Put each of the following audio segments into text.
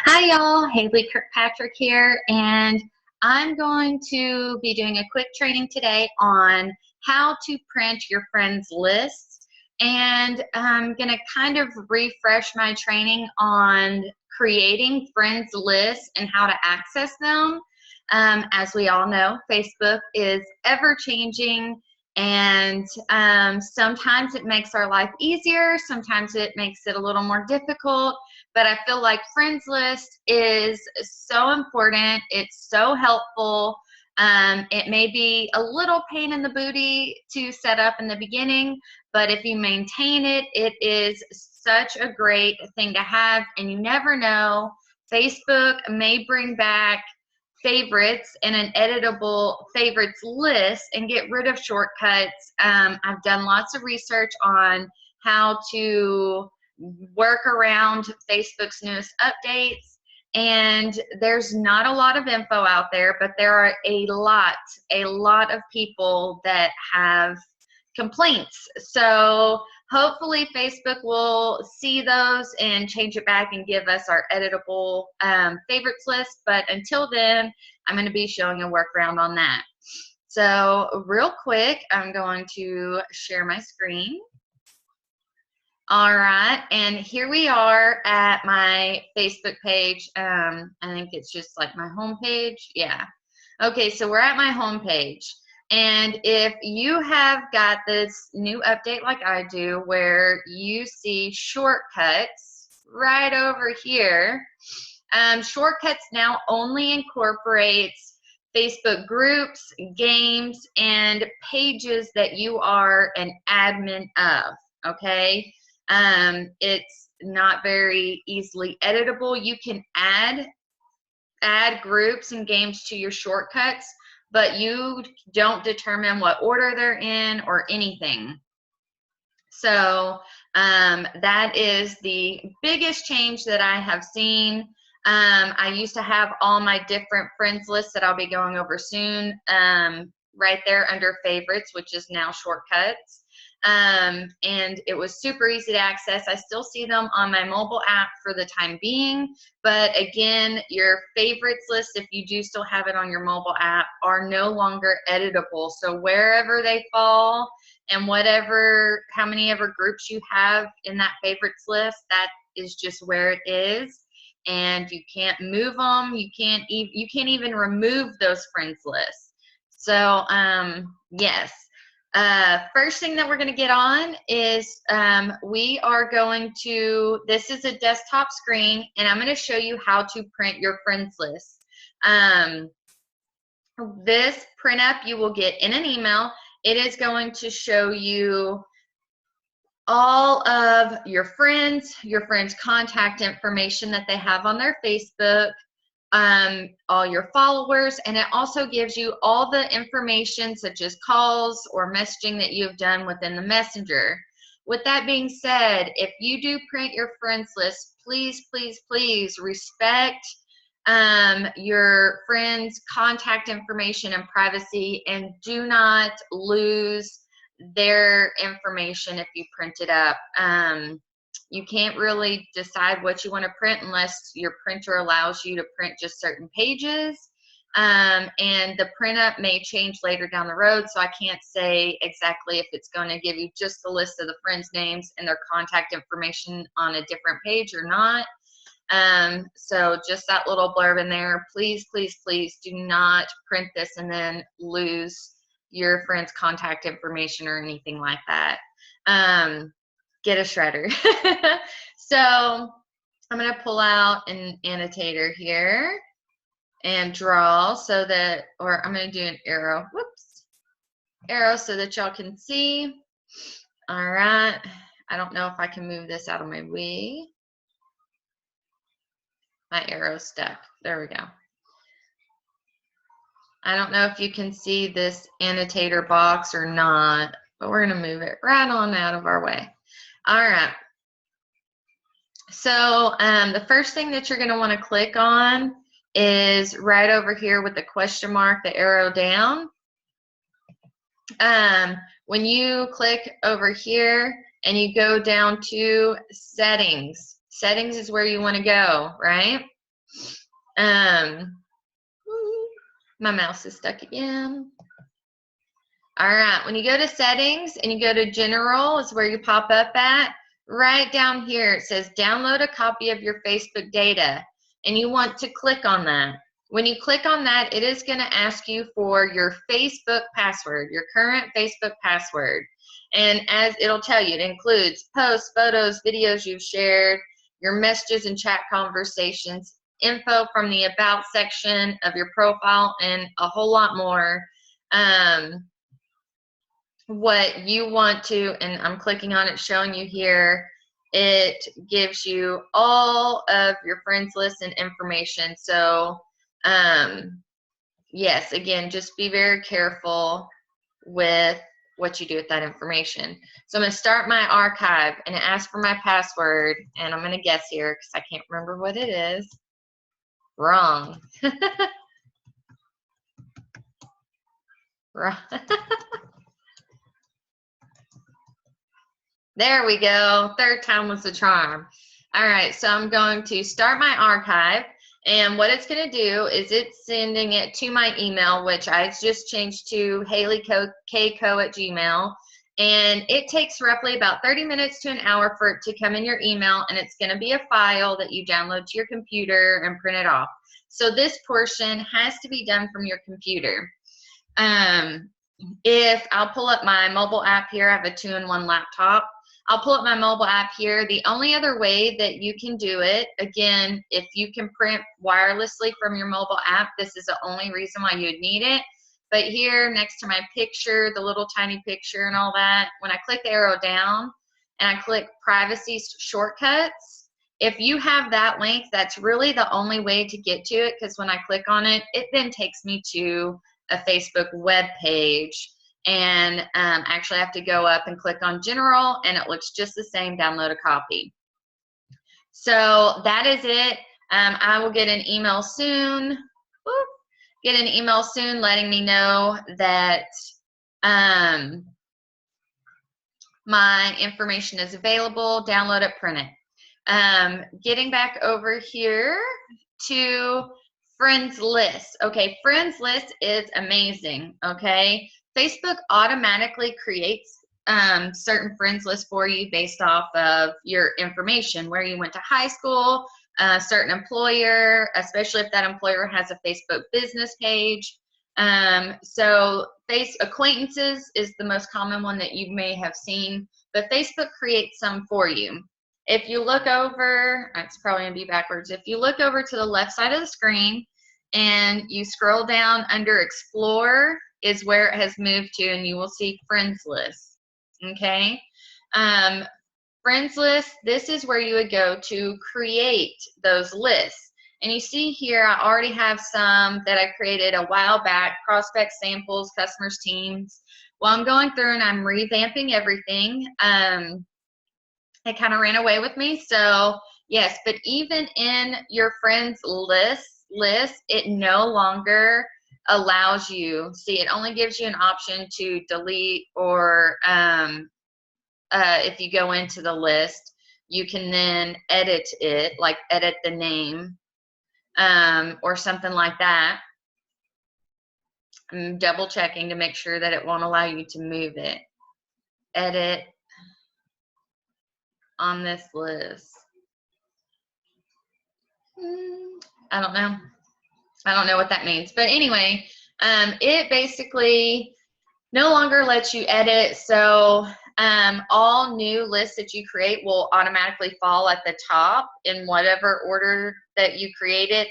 Hi y'all, Haley Kirkpatrick here, and I'm going to be doing a quick training today on how to print your friends lists, and I'm going to kind of refresh my training on creating friends lists and how to access them. As we all know, Facebook is ever changing, and sometimes it makes our life easier, sometimes it makes it a little more difficult. But I feel like friends list is so important. It's so helpful. It may be a little pain in the booty to set up in the beginning, but if you maintain it, it is such a great thing to have. And you never know, Facebook may bring back favorites and an editable favorites list and get rid of shortcuts. I've done lots of research on how to work around Facebook's newest updates, and there's not a lot of info out there, but there are a lot of people that have complaints. So hopefully Facebook will see those and change it back and give us our editable favorites list. But until then, I'm going to be showing a workaround on that. So real quick, I'm going to share my screen. All right, and here we are at my Facebook page. I think it's just like my home page. Yeah. Okay, so we're at my home page. And if you have got this new update like I do, where you see shortcuts right over here, shortcuts now only incorporates Facebook groups, games, and pages that you are an admin of, okay? It's not very easily editable. You can add groups and games to your shortcuts, but you don't determine what order they're in or anything. So that is the biggest change that I have seen. I used to have all my different friends lists that I'll be going over soon right there under favorites, which is now shortcuts. And it was super easy to access. I still see them on my mobile app for the time being, but again, your favorites list, if you do still have it on your mobile app, are no longer editable. So wherever they fall and how many ever groups you have in that favorites list, that is just where it is. And you can't move them. You can't even remove those friends lists. So yes. First thing that we're going to get on is we are going to, this is a desktop screen, and I'm going to show you how to print your friends list. This print up you will get in an email. It is going to show you all of your friends' contact information that they have on their Facebook, all your followers, and it also gives you all the information such as calls or messaging that you've done within the messenger. With that being said, if you do print your friends list, please, please, please respect your friends' contact information and privacy, and do not lose their information if you print it up. You can't really decide what you want to print unless your printer allows you to print just certain pages. And the print up may change later down the road, so I can't say exactly if it's going to give you just the list of the friends' names and their contact information on a different page or not. So just that little blurb in there. Please, please, please do not print this and then lose your friend's contact information or anything like that. Get a shredder. So I'm going to pull out an annotator here and draw so that, or I'm going to do an arrow. Whoops. Arrow so that y'all can see. All right. I don't know if I can move this out of my way. My arrow's stuck. There we go. I don't know if you can see this annotator box or not, but we're going to move it right on out of our way. All right. So the first thing that you're going to want to click on is right over here with the question mark, the arrow down. When you click over here and you go down to settings, settings is where you want to go, right? My mouse is stuck again. All right, when you go to settings and you go to general is where you pop up at. Right down here it says download a copy of your Facebook data, and you want to click on that. When you click on that, it is going to ask you for your Facebook password, your current Facebook password. And as it'll tell you, it includes posts, photos, videos you've shared, your messages and chat conversations, info from the about section of your profile, and a whole lot more. What you want to, and I'm clicking on it, showing you here, it gives you all of your friends list and information. So yes, again, just be very careful with what you do with that information. So I'm going to start my archive, and it asks for my password, and I'm going to guess here because I can't remember what it is. Wrong. Wrong. There we go. Third time was the charm. All right, so I'm going to start my archive, and what it's going to do is it's sending it to my email, which I just changed to haleyko@gmail, and it takes roughly about 30 minutes to an hour for it to come in your email, and it's going to be a file that you download to your computer and print it off. So this portion has to be done from your computer. If I'll pull up my mobile app here, I have a 2-in-1 laptop. I'll pull up my mobile app here. The only other way that you can do it, again, if you can print wirelessly from your mobile app, this is the only reason why you'd need it. But here next to my picture, the little tiny picture and all that, when I click the arrow down and I click privacy shortcuts, if you have that link, that's really the only way to get to it, because when I click on it, it then takes me to a Facebook web page. And actually I have to go up and click on general, and it looks just the same, download a copy. So that is it. I will get an email soon. Get an email soon letting me know that my information is available. Download it, print it. Getting back over here to friends list. Okay, friends list is amazing. Okay, Facebook automatically creates certain friends lists for you based off of your information, where you went to high school, a certain employer, especially if that employer has a Facebook business page. So acquaintances is the most common one that you may have seen, but Facebook creates some for you. If you look over, it's probably going to be backwards. If you look over to the left side of the screen and you scroll down under Explore is where it has moved to, and you will see Friends List. Okay? Friends List, this is where you would go to create those lists. And you see here, I already have some that I created a while back, prospect samples, customers, teams. Well, I'm going through and I'm revamping everything. It kind of ran away with me. So yes, but even in your friends list, it no longer allows you, see, it only gives you an option to delete, or if you go into the list, you can then edit it, like edit the name or something like that. I'm double checking to make sure that it won't allow you to move it. Edit on this list. I don't know. I don't know what that means. But anyway, it basically no longer lets you edit. So all new lists that you create will automatically fall at the top in whatever order that you create it.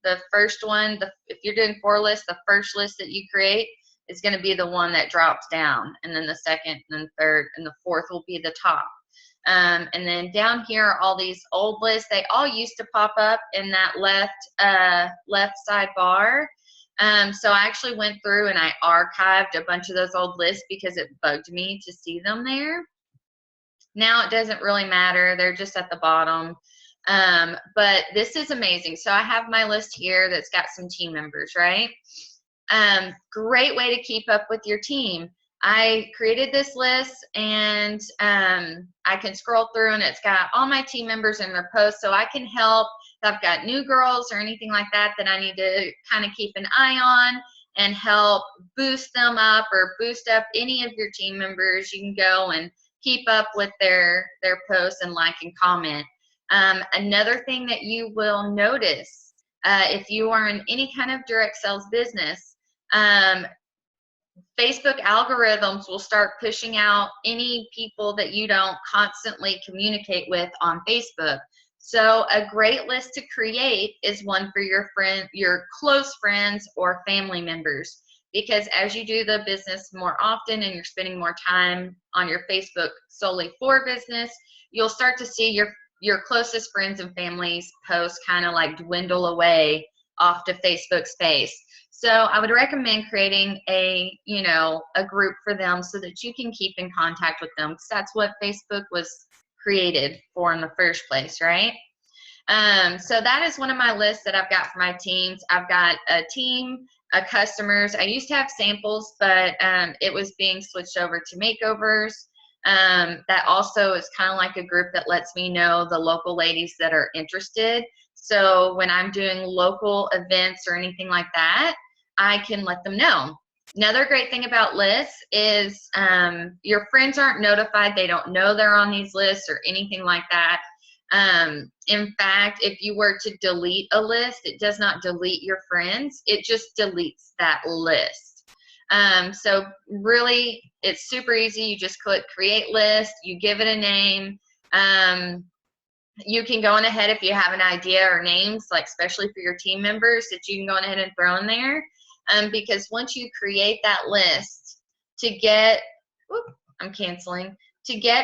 The first one, if you're doing 4 lists, the first list that you create is going to be the one that drops down. And then the second and then third and the fourth will be the top. And then down here are all these old lists. They all used to pop up in that left sidebar. So I actually went through and I archived a bunch of those old lists because it bugged me to see them there. Now it doesn't really matter. They're just at the bottom. But this is amazing. So I have my list here that's got some team members, right? Great way to keep up with your team. I created this list, and I can scroll through, and it's got all my team members and their posts, so I can help if I've got new girls or anything like that that I need to kind of keep an eye on and help boost them up or boost up any of your team members. You can go and keep up with their posts and like and comment. Another thing that you will notice if you are in any kind of direct sales business, Facebook algorithms will start pushing out any people that you don't constantly communicate with on Facebook. So a great list to create is one for your close friends or family members, because as you do the business more often and you're spending more time on your Facebook solely for business, you'll start to see your closest friends and families posts kind of like dwindle away off to Facebook space. So I would recommend creating a group for them so that you can keep in contact with them, because that's what Facebook was created for in the first place, right? So that is one of my lists that I've got for my teams. I've got a team of customers. I used to have samples, but it was being switched over to makeovers. That also is kind of like a group that lets me know the local ladies that are interested. So when I'm doing local events or anything like that, I can let them know. Another great thing about lists is your friends aren't notified. They don't know they're on these lists or anything like that. In fact, if you were to delete a list, it does not delete your friends. It just deletes that list. So really, it's super easy. You just click create list. You give it a name. You can go on ahead if you have an idea or names, like especially for your team members, that you can go on ahead and throw in there. Because once you create that list, to get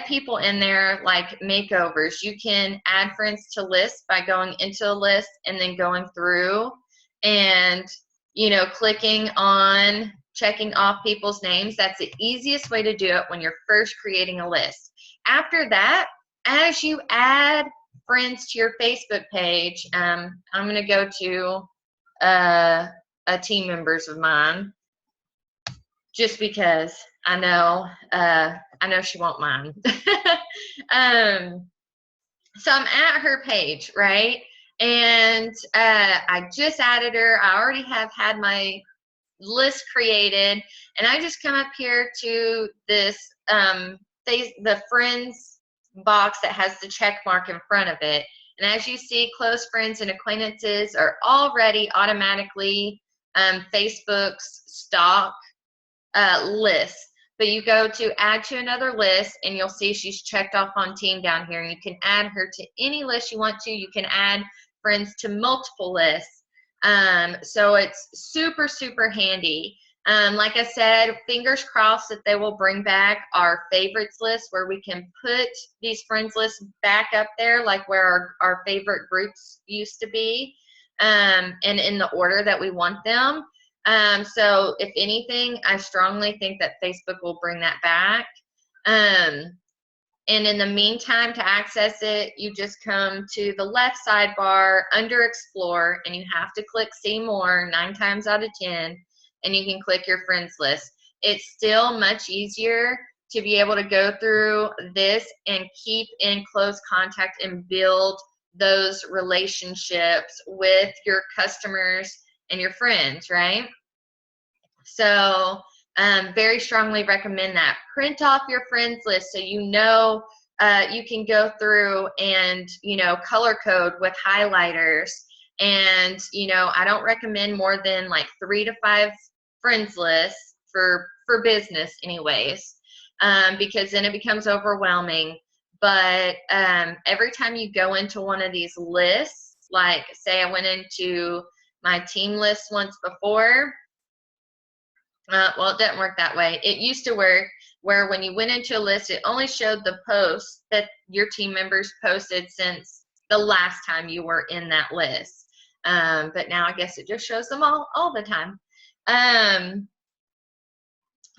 people in there like makeovers, you can add friends to lists by going into a list and then going through and clicking on checking off people's names. That's the easiest way to do it when you're first creating a list. After that, as you add friends to your Facebook page, I'm going to go to a team members of mine, just because I know she won't mind. So I'm at her page, right? And I just added her. I already have had my list created, and I just come up here to this the friends box that has the check mark in front of it. And as you see, close friends and acquaintances are already automatically Facebook's stock list. But you go to add to another list, and you'll see she's checked off on team down here. And you can add her to any list you want to. You can add friends to multiple lists. So it's super, super handy. Like I said, fingers crossed that they will bring back our favorites list, where we can put these friends lists back up there, like where our favorite groups used to be, and in the order that we want them. So if anything, I strongly think that Facebook will bring that back. And in the meantime, to access it, you just come to the left sidebar under Explore, and you have to click See More 9 times out of 10, and you can click your friends list. It's still much easier to be able to go through this and keep in close contact and build those relationships with your customers and your friends, right? So very strongly recommend that. Print off your friends list so you can go through and color code with highlighters. And I don't recommend more than like 3 to 5 friends lists for business anyways, because then it becomes overwhelming. But every time you go into one of these lists, like say I went into my team list once before. Well, it didn't work that way. It used to work where when you went into a list, it only showed the posts that your team members posted since the last time you were in that list. But now I guess it just shows them all the time.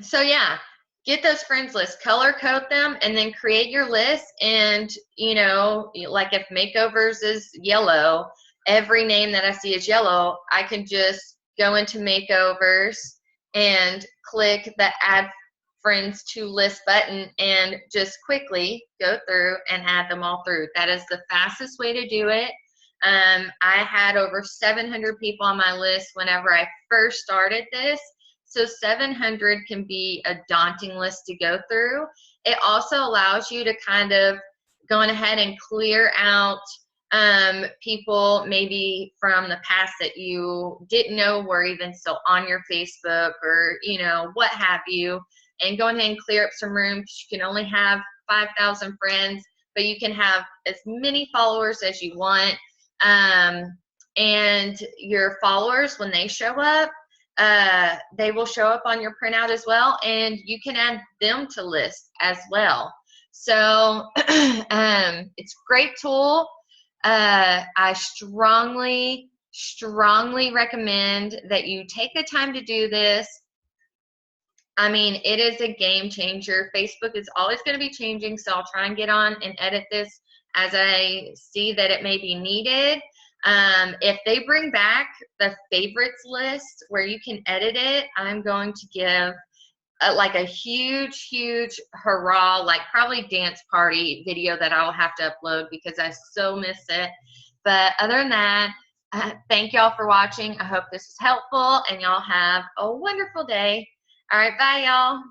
So yeah, get those friends lists, color code them, and then create your list. And like if makeovers is yellow, every name that I see is yellow, I can just go into makeovers and click the add friends to list button and just quickly go through and add them all through. That is the fastest way to do it. I had over 700 people on my list whenever I first started this. So 700 can be a daunting list to go through. It also allows you to kind of go ahead and clear out people maybe from the past that you didn't know were even still on your Facebook or, you know, what have you, and go ahead and clear up some rooms. You can only have 5,000 friends, but you can have as many followers as you want. And your followers, when they show up, they will show up on your printout as well, and you can add them to lists as well. So it's a great tool. I strongly recommend that you take the time to do this. I mean, it is a game changer. Facebook is always going to be changing, so I'll try and get on and edit this as I see that it may be needed. If they bring back the favorites list where you can edit it, I'm going to give like a huge hurrah, like probably dance party video that I'll have to upload because I so miss it. But other than that, thank y'all for watching. I hope this is helpful, and y'all have a wonderful day. All right, bye y'all.